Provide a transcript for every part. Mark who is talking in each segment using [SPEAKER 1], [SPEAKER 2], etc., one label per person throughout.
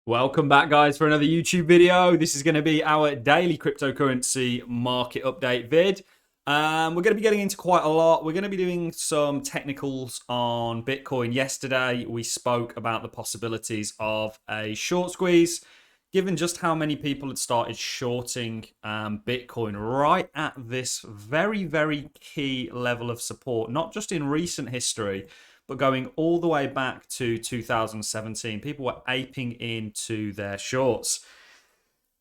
[SPEAKER 1] Welcome back, guys, for another YouTube video. This is going to be our daily cryptocurrency market update vid. We're going to be getting into quite a lot. We're going to be doing some technicals on Bitcoin. Yesterday, we spoke about the possibilities of a short squeeze, given just how many people had started shorting Bitcoin right at this very, very key level of support, not just in recent history, but going all the way back to 2017, people were aping into their shorts.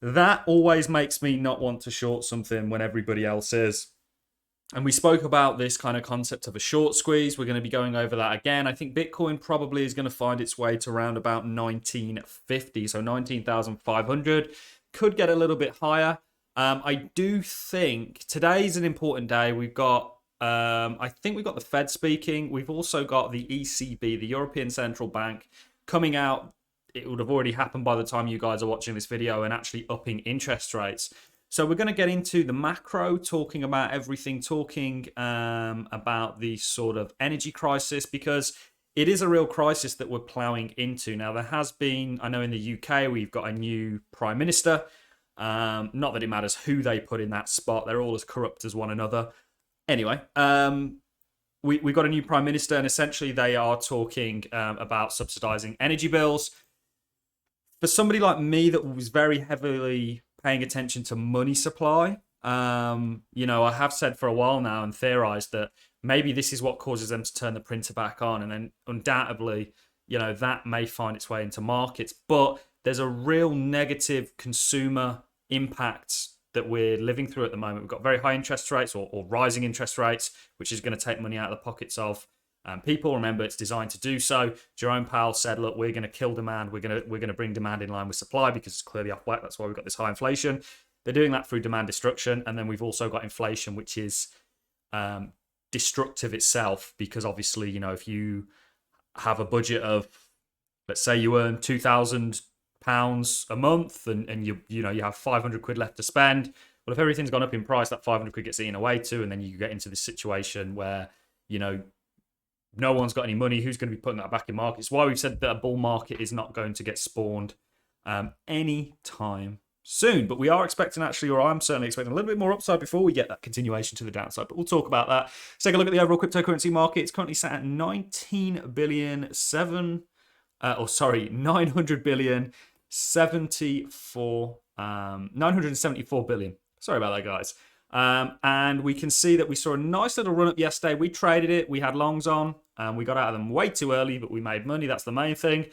[SPEAKER 1] That always makes me not want to short something when everybody else is. And we spoke about this kind of concept of a short squeeze. We're going to be going over that again. I think Bitcoin probably is going to find its way to around about 1950, so 19,500. Could get a little bit higher. I do think today's an important day. We've got I think we've got the Fed speaking. We've also got the ECB, the European Central Bank, coming out. It would have already happened by the time you guys are watching this video and actually upping interest rates. So we're going to get into the macro, talking about everything, talking about the sort of energy crisis, because it is a real crisis that we're ploughing into. Now, there has been, I know in the UK, we've got a new prime minister. Not that it matters who they put in that spot. They're all as corrupt as one another. Anyway, we've got a new prime minister, and essentially they are talking about subsidizing energy bills. For somebody like me that was very heavily paying attention to money supply, I have said for a while now and theorized that maybe this is what causes them to turn the printer back on, and then undoubtedly, that may find its way into markets. But there's a real negative consumer impact that we're living through at the moment. We've got very high interest rates or rising interest rates, which is going to take money out of the pockets of people. Remember, it's designed to do so. Jerome Powell said, look, we're going to kill demand. We're going to bring demand in line with supply because it's clearly off whack. That's why we've got this high inflation. They're doing that through demand destruction. And then we've also got inflation, which is destructive itself, because obviously, if you have a budget of, let's say you earn £2,000 a month and you have 500 quid left to spend. Well, if everything's gone up in price, that 500 quid gets eaten away too, and then you get into this situation where no one's got any money. Who's going to be putting that back in markets? Why we've said that a bull market is not going to get spawned any time soon, but we are expecting, actually, or I'm certainly expecting a little bit more upside before we get that continuation to the downside, but we'll talk about that. Let's take a look at the overall cryptocurrency market. It's currently sat at 900 billion 974 billion. Sorry about that, guys. And we can see that we saw a nice little run up yesterday. We traded it. We had longs on. We got out of them way too early, but we made money. That's the main thing.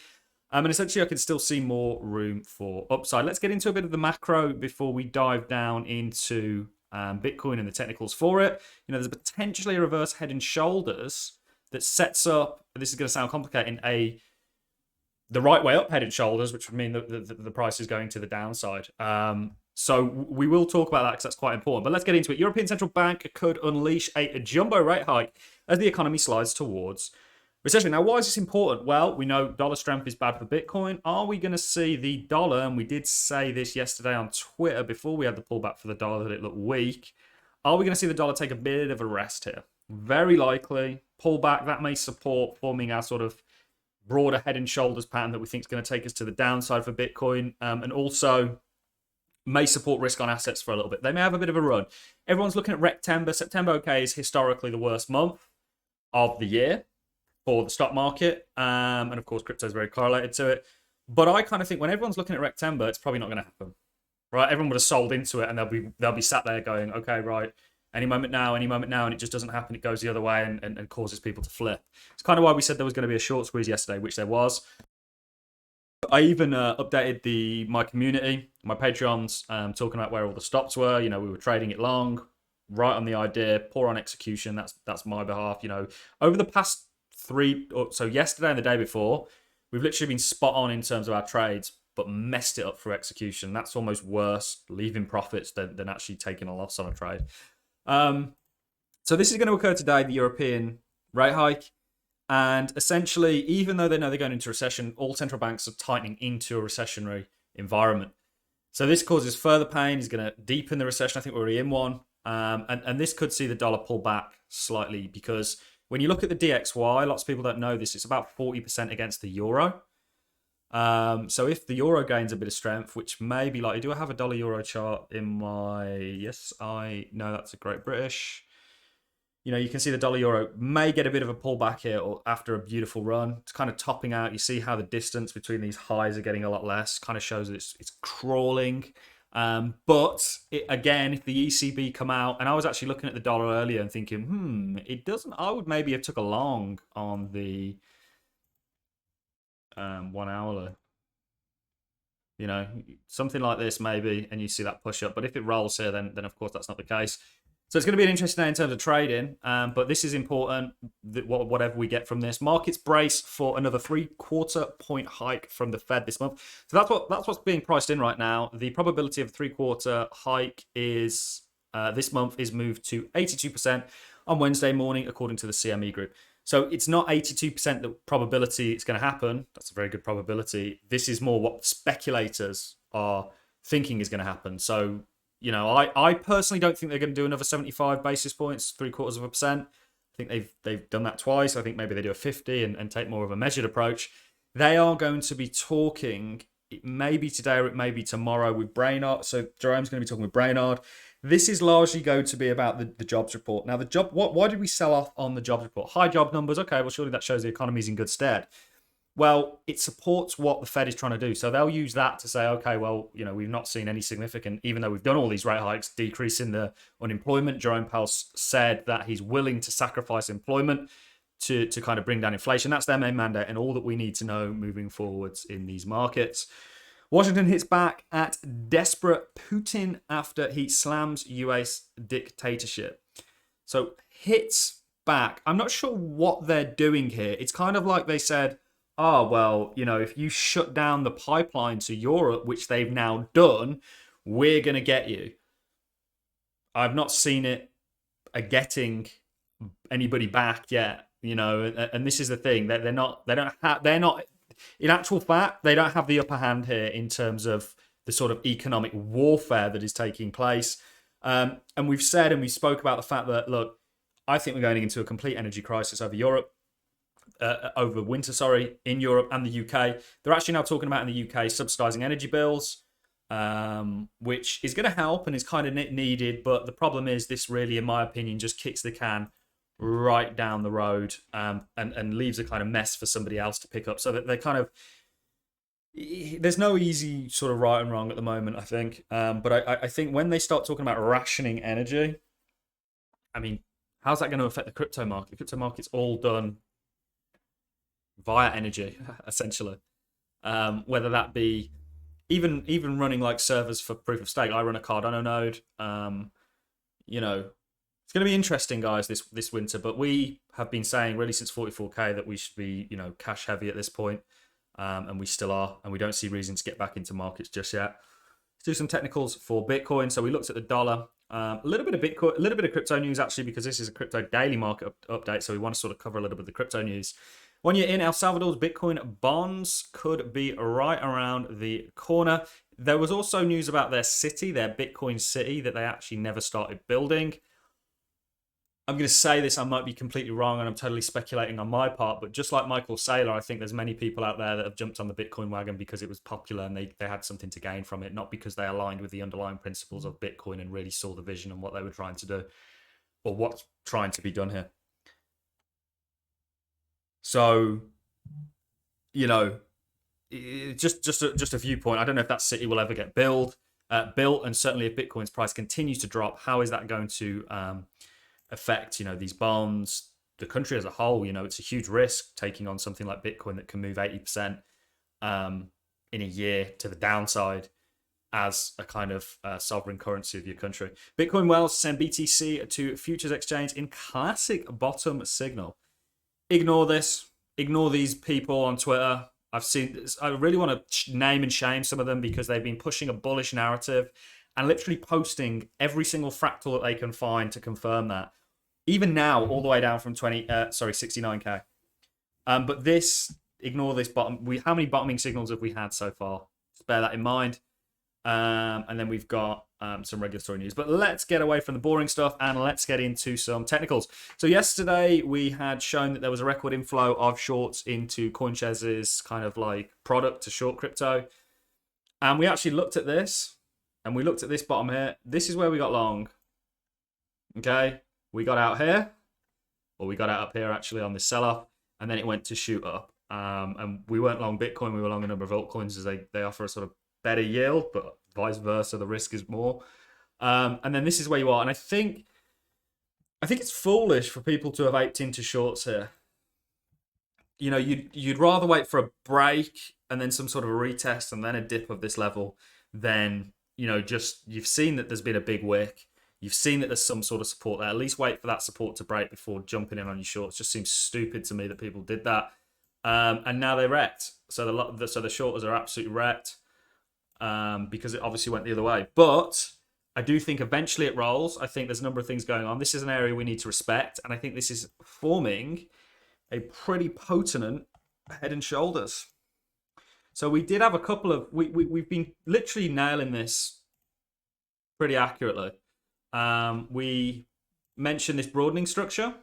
[SPEAKER 1] And essentially, I can still see more room for upside. Let's get into a bit of the macro before we dive down into Bitcoin and the technicals for it. There's potentially a reverse head and shoulders that sets up, this is going to sound complicated, the right way up head and shoulders, which would mean that the price is going to the downside. So we will talk about that because that's quite important. But let's get into it. European Central Bank could unleash a jumbo rate hike as the economy slides towards recession. Now, why is this important? Well, we know dollar strength is bad for Bitcoin. Are we going to see the dollar, and we did say this yesterday on Twitter before we had the pullback for the dollar that it looked weak, are we going to see the dollar take a bit of a rest here? Very likely. Pullback, that may support forming our sort of broader head and shoulders pattern that we think is going to take us to the downside for Bitcoin, and also may support risk on assets for a little bit. They may have a bit of a run. Everyone's looking at September. September, okay, is historically the worst month of the year for the stock market, and of course, crypto is very correlated to it. But I kind of think when everyone's looking at September, it's probably not going to happen, right? Everyone would have sold into it, and they'll be sat there going, okay, right, any moment now, and it just doesn't happen. It goes the other way and causes people to flip. It's kind of why we said there was going to be a short squeeze yesterday, which there was. I even updated my community, my Patreons, talking about where all the stops were. We were trading it long, right on the idea, poor on execution. That's my behalf. Over the past so yesterday and the day before, we've literally been spot on in terms of our trades, but messed it up through execution. That's almost worse, leaving profits than actually taking a loss on a trade. So this is going to occur today, the European rate hike. And essentially, even though they know they're going into recession, all central banks are tightening into a recessionary environment. So this causes further pain. It's going to deepen the recession. I think we're already in one. And this could see the dollar pull back slightly, because when you look at the DXY, lots of people don't know this, it's about 40% against the euro. So if the euro gains a bit of strength, which may be likely, do I have a dollar euro chart in my? Yes, I know that's a Great British. You know, you can see the dollar euro may get a bit of a pullback here or after a beautiful run. It's kind of topping out. You see how the distance between these highs are getting a lot less. Kind of shows that it's crawling. But again, if the ECB come out, and I was actually looking at the dollar earlier and thinking, it doesn't. I would maybe have took a long on the 1 hour. You know, something like this maybe, and you see that push up. But if it rolls here, then of course that's not the case. So it's going to be an interesting day in terms of trading, but this is important, whatever we get from this. Markets brace for another 3/4 point hike from the Fed this month. So that's what's being priced in right now. The probability of a 3/4 hike is this month is moved to 82% on Wednesday morning, according to the CME group. So it's not 82% the probability it's going to happen. That's a very good probability. This is more what speculators are thinking is going to happen. So, you know, I personally don't think they're going to do another 75 basis points, 0.75%. I think they've done that twice. I think maybe they do a 50 and take more of a measured approach. They are going to be talking, it may be today or it may be tomorrow, with Brainard. So Jerome's going to be talking with Brainard. This is largely going to be about the jobs report. Now, why did we sell off on the jobs report? High job numbers. Okay, well, surely that shows the economy's in good stead. Well, it supports what the Fed is trying to do. So they'll use that to say, okay, well, you know, we've not seen any significant, even though we've done all these rate hikes, decrease in the unemployment. Jerome Powell said that he's willing to sacrifice employment to kind of bring down inflation. That's their main mandate and all that we need to know moving forwards in these markets. Washington hits back at desperate Putin after he slams US dictatorship. So hits back. I'm not sure what they're doing here. It's kind of like they said, oh, well, you know, if you shut down the pipeline to Europe, which they've now done, we're going to get you. I've not seen it getting anybody back yet, you know, and this is the thing that they're not, in actual fact, they don't have the upper hand here in terms of the sort of economic warfare that is taking place. And we've said, and we spoke about the fact that, look, I think we're going into a complete energy crisis over Europe. Over winter, in Europe and the UK. They're actually now talking about in the UK subsidising energy bills, which is going to help and is kind of needed. But the problem is this really, in my opinion, just kicks the can right down the road and leaves a kind of mess for somebody else to pick up. So that they kind of, there's no easy sort of right and wrong at the moment, I think. But I think when they start talking about rationing energy, I mean, how's that going to affect the crypto market? The crypto market's all done via energy, essentially. Whether that be even running like servers for proof of stake. I run a Cardano node. You know, it's going to be interesting, guys, this winter. But we have been saying really since 44K that we should be, you know, cash heavy at this point, and we still are, and we don't see reason to get back into markets just yet. Let's do some technicals for Bitcoin. So we looked at the dollar. A little bit of Bitcoin, a little bit of crypto news actually, because this is a crypto daily market update. So we want to sort of cover a little bit of the crypto news. 1 year in, El Salvador's Bitcoin bonds could be right around the corner. There was also news about their city, their Bitcoin city, that they actually never started building. I'm going to say this, I might be completely wrong, and I'm totally speculating on my part, but just like Michael Saylor, I think there's many people out there that have jumped on the Bitcoin wagon because it was popular and they had something to gain from it, not because they aligned with the underlying principles of Bitcoin and really saw the vision and what they were trying to do, or what's trying to be done here. So, you know, just a viewpoint. I don't know if that city will ever get built, and certainly if Bitcoin's price continues to drop, how is that going to affect, you know, these bonds, the country as a whole? You know, it's a huge risk taking on something like Bitcoin that can move 80% in a year to the downside as a kind of sovereign currency of your country. Bitcoin Wells send BTC to futures exchange in classic bottom signal. Ignore this. Ignore these people on Twitter. I've seen this. I really want to name and shame some of them because they've been pushing a bullish narrative and literally posting every single fractal that they can find to confirm that. Even now, all the way down from 69K. But this, ignore this bottom. How many bottoming signals have we had so far? Just bear that in mind. And then we've got some regulatory news. But let's get away from the boring stuff and let's get into some technicals. So yesterday we had shown that there was a record inflow of shorts into CoinShares' kind of like product to short crypto. And we actually looked at this, and we looked at this bottom here. This is where we got long. Okay, we got out here, or we got out up here actually on this sell-off, and then it went to shoot up. And we weren't long Bitcoin, we were long a number of altcoins as they offer a sort of better yield, but vice versa, the risk is more. And then this is where you are. And I think it's foolish for people to have aped into shorts here. You know, you'd rather wait for a break and then some sort of a retest and then a dip of this level than, you know, just you've seen that there's been a big wick. You've seen that there's some sort of support there. At least wait for that support to break before jumping in on your shorts. Just seems stupid to me that people did that. And now they're wrecked. So the shorters are absolutely wrecked. Because it obviously went the other way. But I do think eventually it rolls. I think there's a number of things going on. This is an area we need to respect. And I think this is forming a pretty potent head and shoulders. So we did have a couple of... We've been literally nailing this pretty accurately. We mentioned this broadening structure.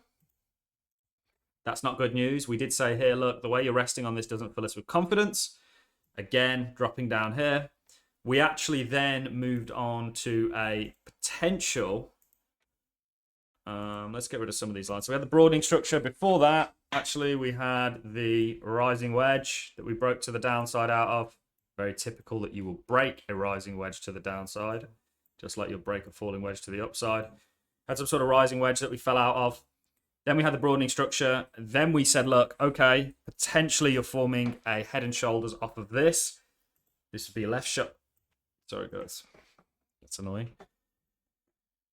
[SPEAKER 1] That's not good news. We did say here, look, the way you're resting on this doesn't fill us with confidence. Again, dropping down here. We actually then moved on to a potential... let's get rid of some of these lines. So we had the broadening structure. Before that, actually, we had the rising wedge that we broke to the downside out of. Very typical that you will break a rising wedge to the downside, just like you'll break a falling wedge to the upside. Had some sort of rising wedge that we fell out of. Then we had the broadening structure. Then we said, look, okay, potentially you're forming a head and shoulders off of this. This would be a left shoulder. Sorry, guys. That's annoying.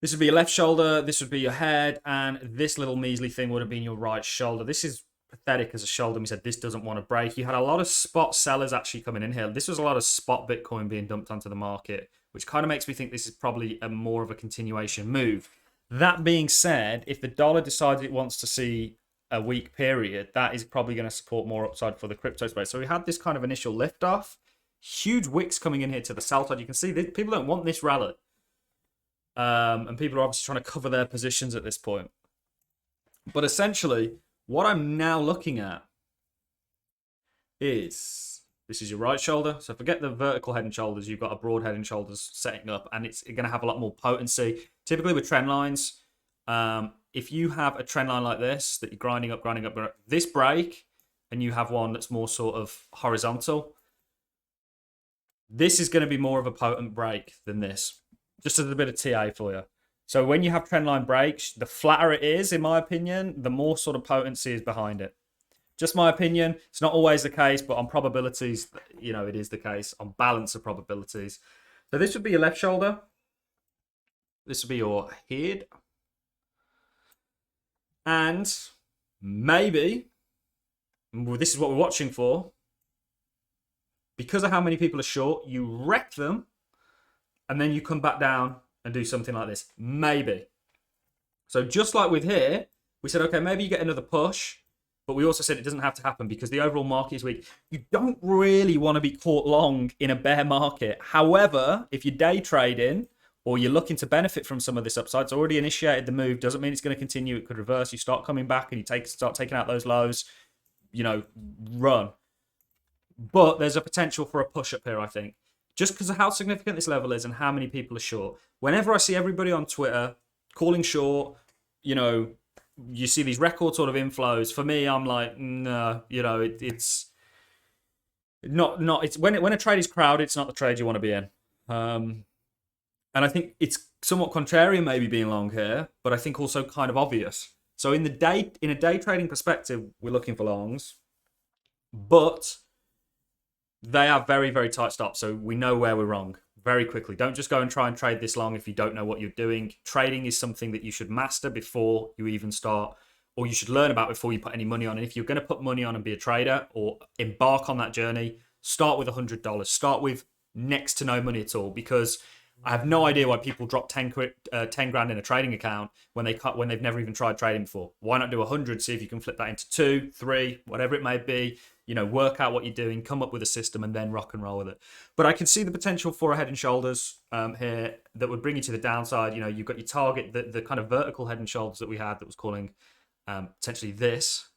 [SPEAKER 1] This would be your left shoulder. This would be your head. And this little measly thing would have been your right shoulder. This is pathetic as a shoulder. We said this doesn't want to break. You had a lot of spot sellers actually coming in here. This was a lot of spot Bitcoin being dumped onto the market, which kind of makes me think this is probably a more of a continuation move. That being said, if the dollar decides it wants to see a weak period, that is probably going to support more upside for the crypto space. So we had this kind of initial lift off. Huge wicks coming in here to the sell side. You can see people don't want this rally. And people are obviously trying to cover their positions at this point. But essentially, what I'm now looking at is, this is your right shoulder. So forget the vertical head and shoulders. You've got a broad head and shoulders setting up, and it's going to have a lot more potency. Typically with trend lines, if you have a trend line like this, that you're grinding up, this break, and you have one that's more sort of horizontal, this is going to be more of a potent break than this. Just as a bit of TA for you. So when you have trendline breaks, the flatter it is, in my opinion, the more sort of potency is behind it. Just my opinion. It's not always the case, but on probabilities, you know, it is the case. On balance of probabilities. So this would be your left shoulder. This would be your head. And maybe, well, this is what we're watching for. Because of how many people are short, you wreck them, and then you come back down and do something like this. Maybe. So just like with here, we said, okay, maybe you get another push, but we also said it doesn't have to happen because the overall market is weak. You don't really want to be caught long in a bear market. However, if you're day trading or you're looking to benefit from some of this upside, it's already initiated the move, doesn't mean it's going to continue. It could reverse. You start coming back and you start taking out those lows, you know, run. But there's a potential for a push up here, I think. Just because of how significant this level is and how many people are short. Whenever I see everybody on Twitter calling short, you know, you see these record sort of inflows. For me, I'm like, no, you know, it's not. It's when a trade is crowded, it's not the trade you want to be in. And I think it's somewhat contrarian, maybe being long here, but I think also kind of obvious. So in a day trading perspective, we're looking for longs, but they are very, very tight stops, so we know where we're wrong very quickly. Don't just go and try and trade this long if you don't know what you're doing. Trading is something that you should master before you even start, or you should learn about before you put any money on. And if you're going to put money on and be a trader or embark on that journey, start with $100. Start with next to no money at all, because I have no idea why people drop 10 grand in a trading account when they've never even tried trading before. Why not do 100? See if you can flip that into 2, 3, whatever it may be. you know, work out what you're doing, come up with a system, and then rock and roll with it. But I can see the potential for a head and shoulders here that would bring you to the downside. You know, you've got your target, the kind of vertical head and shoulders that we had that was calling potentially this.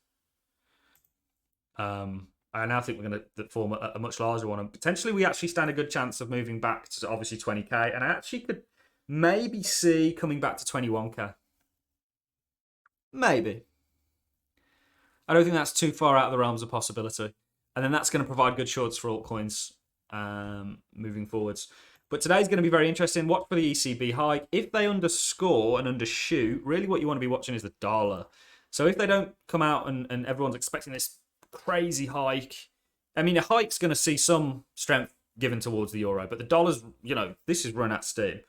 [SPEAKER 1] I now think we're going to form a much larger one, and potentially we actually stand a good chance of moving back to obviously 20k, and I actually could maybe see coming back to 21k. Maybe. I don't think that's too far out of the realms of possibility, and then that's going to provide good shorts for altcoins moving forwards. But today's going to be very interesting. Watch for the ECB hike. If they underscore and undershoot, really what you want to be watching is the dollar. So if they don't come out and everyone's expecting this crazy hike, I mean, a hike's going to see some strength given towards the euro, but the dollar's, you know, this is run at steam.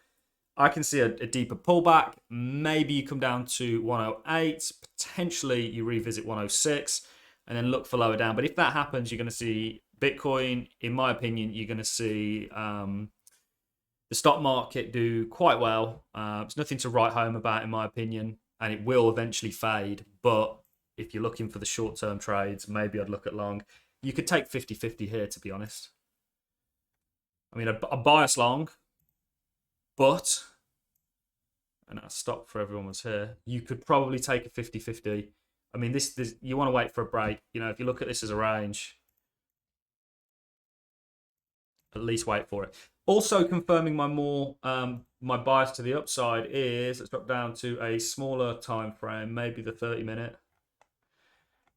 [SPEAKER 1] I can see a deeper pullback. Maybe you come down to 108, potentially you revisit 106, and then look for lower down. But if that happens, you're going to see Bitcoin, in my opinion, you're going to see the stock market do quite well. It's nothing to write home about, in my opinion, and it will eventually fade. But if you're looking for the short-term trades, maybe I'd look at long. You could take 50-50 here, to be honest. I mean, a bias long, but, and I'll stop for everyone was here, you could probably take a 50-50. I mean, this you want to wait for a break. You know, if you look at this as a range, at least wait for it. Also confirming my my bias to the upside is, let's drop down to a smaller time frame, maybe the 30-minute.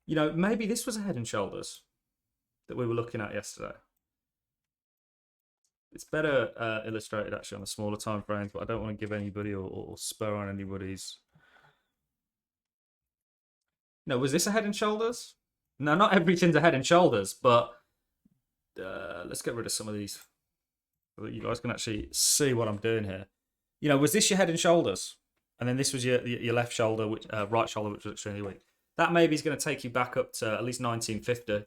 [SPEAKER 1] You know, maybe this was a head and shoulders that we were looking at yesterday. It's better illustrated actually on the smaller time frames, but I don't want to give anybody or spur on anybody's. No, was this a head and shoulders? No, not everything's a head and shoulders, but let's get rid of some of these so that you guys can actually see what I'm doing here. You know, was this your head and shoulders? And then this was your left shoulder, which right shoulder, which was extremely weak. That maybe is going to take you back up to at least 1950.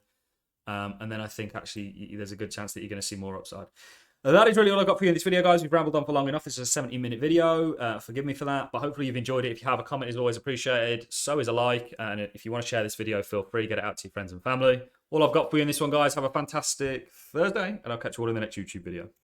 [SPEAKER 1] And then I think actually there's a good chance that you're going to see more upside. That is really all I've got for you in this video, guys. We've rambled on for long enough. This is a 70-minute video. Forgive me for that, but hopefully you've enjoyed it. If you have, a comment is always appreciated. So is a like. And if you want to share this video, feel free to get it out to your friends and family. All I've got for you in this one, guys. Have a fantastic Thursday, and I'll catch you all in the next YouTube video.